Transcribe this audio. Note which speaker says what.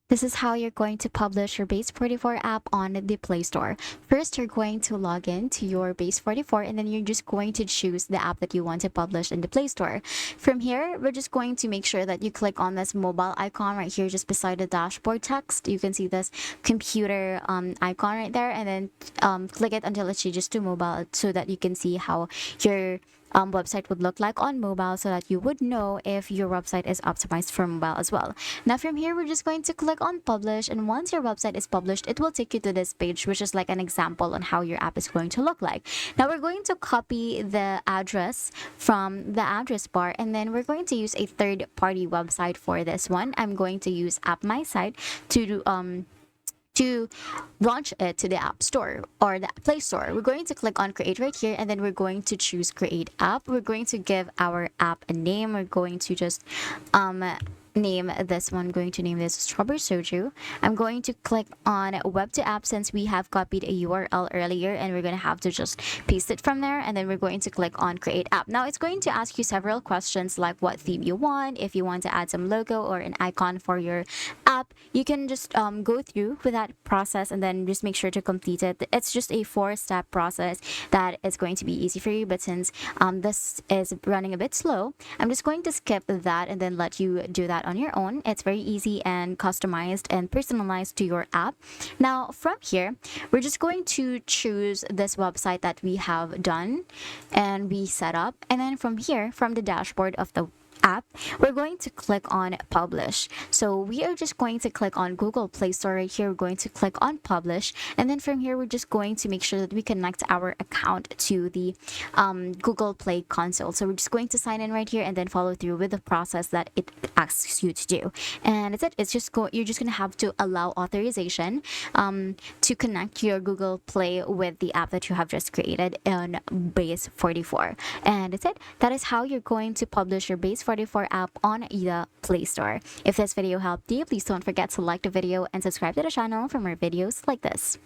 Speaker 1: This is how you're going to publish your Base44 app on the Play Store. First, you're going to log in to your Base44 and then you're just going to choose the app that you want to publish in the Play Store. From here, we're just going to make sure that you click on this mobile icon right here just beside the dashboard text. You can see this computer icon right there, and then click it until it changes to mobile so that you can see how your website would look like on mobile, so that you would know if your website is optimized for mobile as well. Now from here, we're just going to click on publish, and once your website is published, it will take you to this page, which is like an example on how your app is going to look like. Now we're going to copy the address from the address bar, and then we're going to use a third-party website for this one. I'm going to use App My Site to launch it to the App Store or the Play Store. We're going to click on create right here, and then we're going to choose create app. We're going to give our app a name. We're going to just name this one, going to name this strawberry soju. I'm going to click on web to app since we have copied a URL earlier, and we're going to have to just paste it from there, and then we're going to click on create app. Now it's going to ask you several questions like what theme you want, if you want to add some logo or an icon for your app. You can just go through with that process and then just make sure to complete it. It's just a 4-step process that is going to be easy for you, but since this is running a bit slow, I'm just going to skip that and then let you do that on your own. It's very easy and customized and personalized to your app. Now from here, we're just going to choose this website that we have done and we set up, and then from here, from the dashboard of the app, we're going to click on publish. So we are just going to click on Google Play Store right here. We're going to click on publish, and then from here we're just going to make sure that we connect our account to the Google Play console. So we're just going to sign in right here and then follow through with the process that it asks you to do, and it's it. It's just you're just gonna have to allow authorization to connect your Google Play with the app that you have just created in Base44, and it's it. That is how you're going to publish your Base44 app on the Play Store. If this video helped you, please don't forget to like the video and subscribe to the channel for more videos like this.